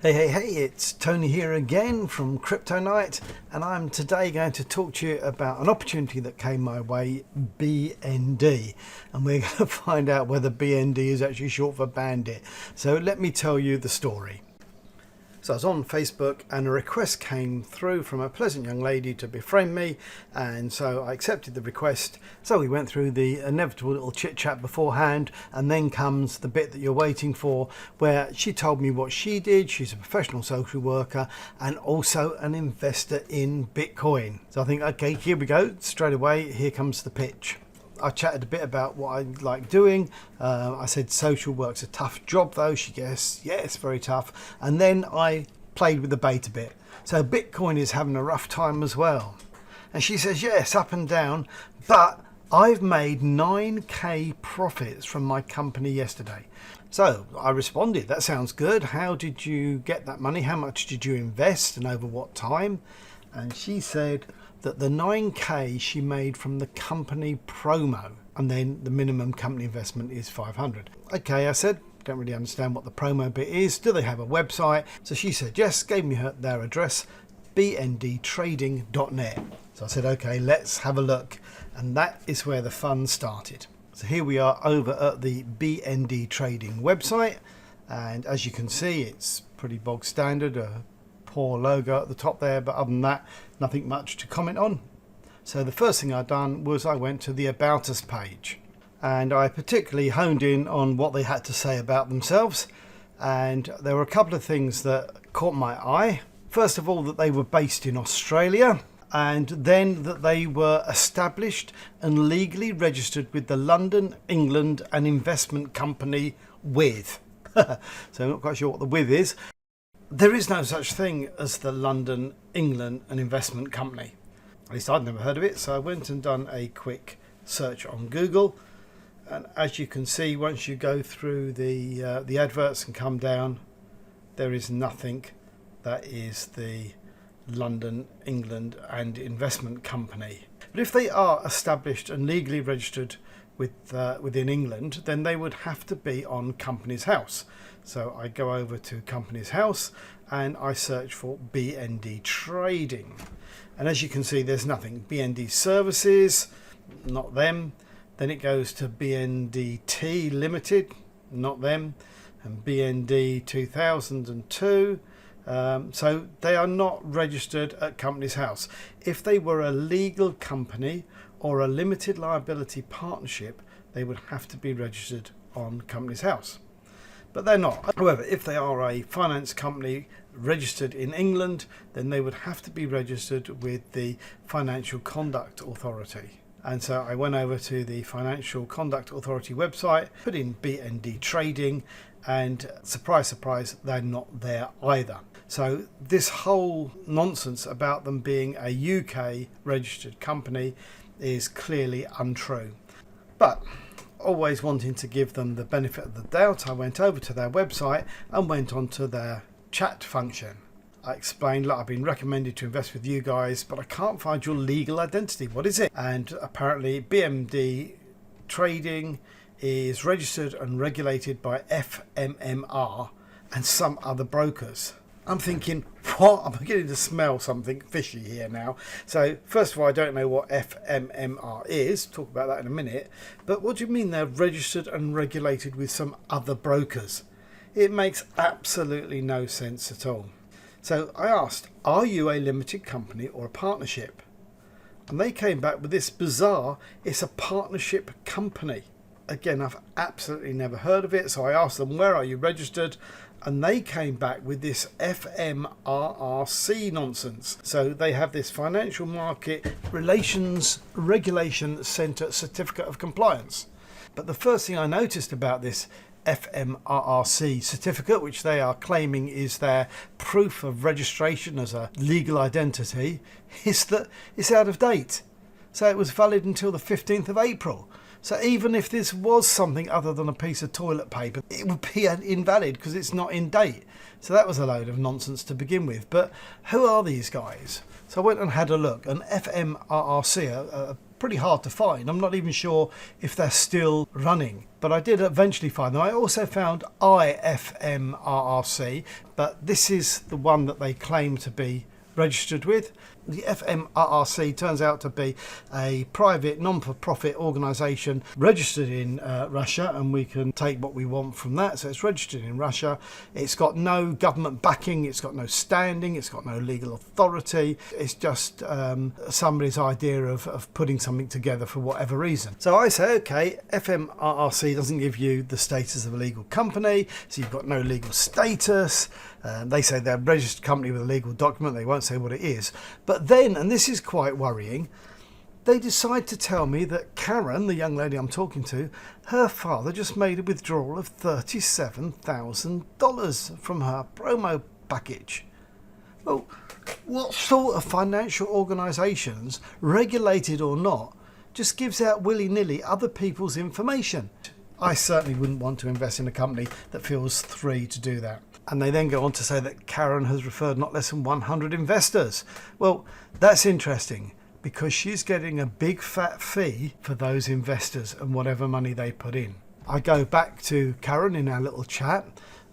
Hey, it's Tony here again from Crypto Night, and I'm today going to talk to you about an opportunity that came my way, BND, and we're going to find out whether BND is actually short for bandit. So let me tell you the story. So I was on Facebook and a request came through from a pleasant young lady to befriend me, and so I accepted the request. So we went through the inevitable little chit chat beforehand, and then comes the bit that you're waiting for, where she told me what she did. She's a professional social worker and also an investor in Bitcoin. So I think, okay, here we go, straight away, here comes the pitch. I chatted a bit about what I like doing. I said social work's a tough job though. She guessed, yeah, it's very tough. And then I played with the bait a bit. So Bitcoin is having a rough time as well. And she says, yes, up and down, but I've made 9k profits from my company yesterday. So I responded, that sounds good. How did you get that money? How much did you invest and over what time? And she said that the 9k she made from the company promo, and then the minimum company investment is 500. Okay, I said, don't really understand what the promo bit is. Do they have a website? So she said yes, gave me their address, bndtrading.net. So I said, okay, let's have a look. And that is where the fun started. So here we are over at the BND Trading website. And as you can see, it's pretty bog standard, poor logo at the top there, but other than that, nothing much to comment on. So the first thing I'd done was I went to the About Us page, and I particularly honed in on what they had to say about themselves, and there were a couple of things that caught my eye. First of all, that they were based in Australia, and then that they were established and legally registered with the London, England, an investment company with. So I'm not quite sure what the with is. There is no such thing as the London, England, an investment company. At least I'd never heard of it, so I went and done a quick search on Google. And as you can see, once you go through the adverts and come down, there is nothing that is the London, England, and investment company. But if they are established and legally registered within England, then they would have to be on Companies House. So I go over to Companies House and I search for BND Trading. And as you can see, there's nothing. BND Services, not them. Then it goes to BNDT Limited, not them. And BND 2002. So they are not registered at Companies House. If they were a legal company or a limited liability partnership, they would have to be registered on Companies House. But they're not. However, if they are a finance company registered in England, then they would have to be registered with the Financial Conduct Authority. And so I went over to the Financial Conduct Authority website, put in BND Trading, and surprise, surprise, they're not there either. So this whole nonsense about them being a UK registered company is clearly untrue. But always wanting to give them the benefit of the doubt, I went over to their website and went onto their chat function. I explained, look, I've been recommended to invest with you guys, but I can't find your legal identity. What is it? And apparently BND Trading is registered and regulated by FMMR and some other brokers. I'm thinking, what? I'm beginning to smell something fishy here now. So first of all, I don't know what FMMR is. Talk about that in a minute. But what do you mean they're registered and regulated with some other brokers? It makes absolutely no sense at all. So I asked, are you a limited company or a partnership? And they came back with this bizarre, it's a partnership company. Again, I've absolutely never heard of it. So I asked them, where are you registered? And they came back with this FMRRC nonsense. So they have this Financial Market Relations Regulation Centre Certificate of Compliance. But the first thing I noticed about this FMRRC certificate, which they are claiming is their proof of registration as a legal identity, is that it's out of date. So it was valid until the 15th of April. So even if this was something other than a piece of toilet paper, it would be invalid because it's not in date. So that was a load of nonsense to begin with. But who are these guys? So I went and had a look. An FMRRC, a pretty hard to find. I'm not even sure if they're still running, but I did eventually find them. I also found IFMRRC, but this is the one that they claim to be registered with. The FMRRC turns out to be a private non-for-profit organisation registered in Russia, and we can take what we want from that. So it's registered in Russia. It's got no government backing, it's got no standing, it's got no legal authority. It's just somebody's idea of putting something together for whatever reason. So I say, okay, FMRRC doesn't give you the status of a legal company, so you've got no legal status. They say they're a registered company with a legal document. They won't say what it is. But then, and this is quite worrying, they decide to tell me that Karen, the young lady I'm talking to, her father just made a withdrawal of $37,000 from her promo package. Well, what sort of financial organisations, regulated or not, just gives out willy-nilly other people's information? I certainly wouldn't want to invest in a company that feels free to do that. And they then go on to say that Karen has referred not less than 100 investors. Well, that's interesting because she's getting a big fat fee for those investors and whatever money they put in. I go back to Karen in our little chat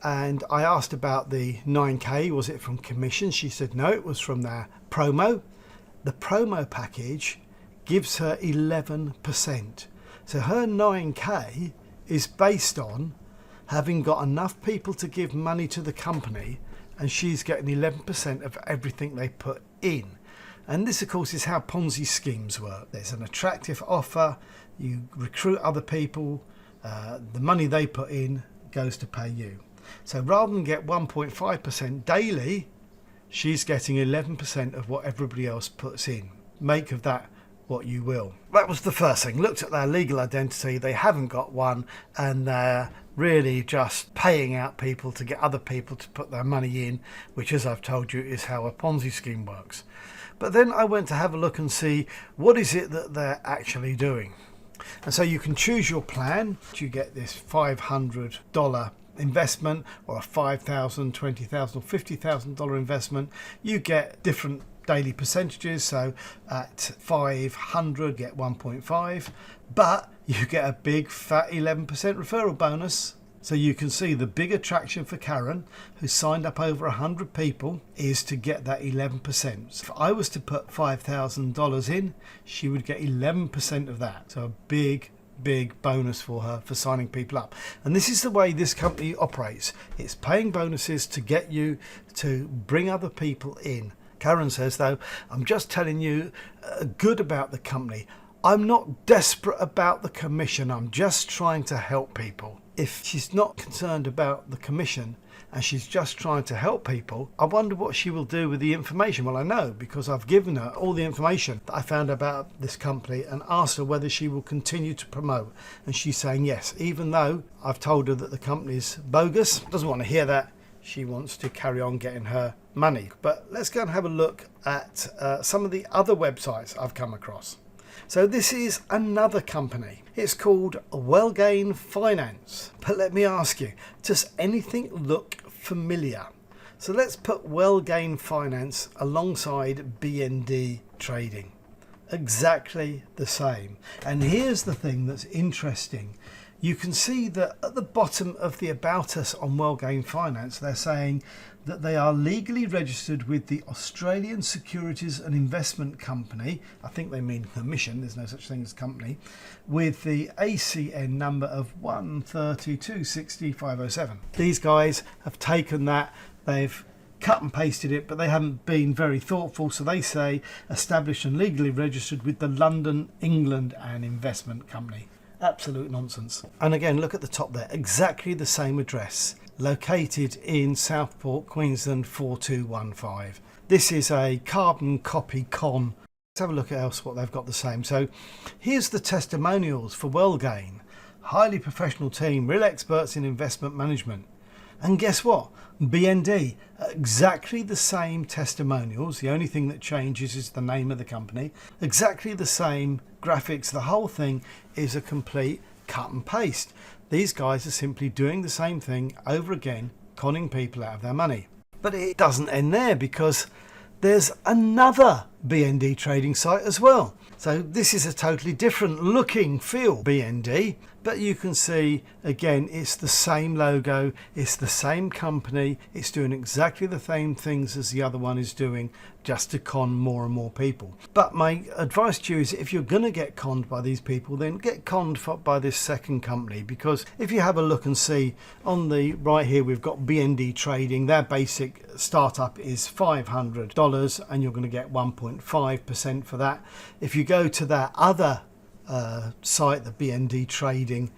and I asked about the 9K, was it from commission? She said no, it was from their promo. The promo package gives her 11%. So her 9K is based on having got enough people to give money to the company, and she's getting 11% of everything they put in. And this, of course, is how Ponzi schemes work. There's an attractive offer, you recruit other people, the money they put in goes to pay you. So rather than get 1.5% daily, she's getting 11% of what everybody else puts in. Make of that what you will. That was the first thing. Looked at their legal identity, they haven't got one, and they're really just paying out people to get other people to put their money in, which, as I've told you, is how a Ponzi scheme works. But then I went to have a look and see what is it that they're actually doing. And so you can choose your plan. You get this $500 investment or a $5,000, $20,000 or $50,000 investment. You get different daily percentages, so at 500 get 1.5, but you get a big fat 11% referral bonus. So you can see the big attraction for Karen, who signed up over 100 people, is to get that 11%. So if I was to put $5,000 in, she would get 11% of that. So a big bonus for her for signing people up. And this is the way this company operates. It's paying bonuses to get you to bring other people in. Karen says, though, I'm just telling you good about the company. I'm not desperate about the commission. I'm just trying to help people. If she's not concerned about the commission and she's just trying to help people, I wonder what she will do with the information. Well, I know, because I've given her all the information that I found about this company and asked her whether she will continue to promote. And she's saying yes, even though I've told her that the company's bogus. Doesn't want to hear that. She wants to carry on getting her money. But let's go and have a look at some of the other websites I've come across. So this is another company. It's called Wellgain Finance. But let me ask you, does anything look familiar? So let's put Wellgain Finance alongside BND Trading. Exactly the same. And here's the thing that's interesting. You can see that at the bottom of the About Us on Wellgain Finance, they're saying that they are legally registered with the Australian Securities and Investment Company. I think they mean commission, there's no such thing as company, with the ACN number of 13260-507. These guys have taken that, they've cut and pasted it, but they haven't been very thoughtful, so they say established and legally registered with the London, England and Investment Company. Absolute nonsense. And again, look at the top there, exactly the same address, located in Southport, Queensland 4215. This is a carbon copy con. Let's have a look at else what they've got the same. So here's the testimonials for Wellgain. Highly professional team, real experts in investment management. And guess what? BND, exactly the same testimonials. The only thing that changes is the name of the company. Exactly the same graphics. The whole thing is a complete cut and paste. These guys are simply doing the same thing over again, conning people out of their money. But it doesn't end there, because there's another BND Trading site as well. So this is a totally different looking feel BND, but you can see again it's the same logo, it's the same company, it's doing exactly the same things as the other one is doing, just to con more and more people. But my advice to you is, if you're going to get conned by these people, then get conned by this second company, because if you have a look and see on the right here, we've got BND Trading. Their basic startup is $500 and you're going to get 1.5% for that. If you go to their other site, the BND Trading,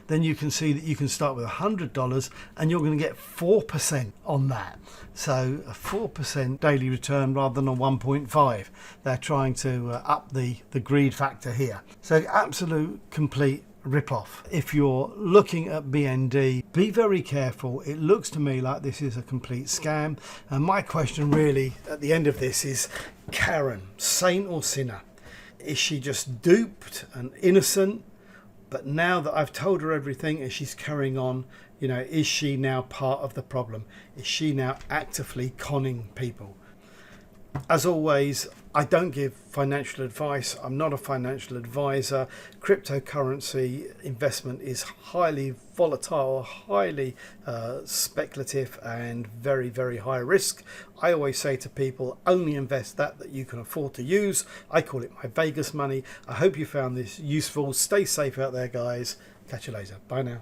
then you can see that you can start with $100 and you're going to get 4% on that. So a 4% daily return rather than a 1.5. They're trying to up the greed factor here. So absolute complete rip-off. If you're looking at BND, be very careful. It looks to me like this is a complete scam. And my question really at the end of this is, Karen, saint or sinner? Is she just duped and innocent? But now that I've told her everything and she's carrying on, you know, is she now part of the problem? Is she now actively conning people? As always, I don't give financial advice. I'm not a financial advisor. Cryptocurrency investment is highly volatile, highly speculative and very, very high risk. I always say to people, only invest that you can afford to use. I call it my Vegas money. I hope you found this useful. Stay safe out there, guys. Catch you later. Bye now.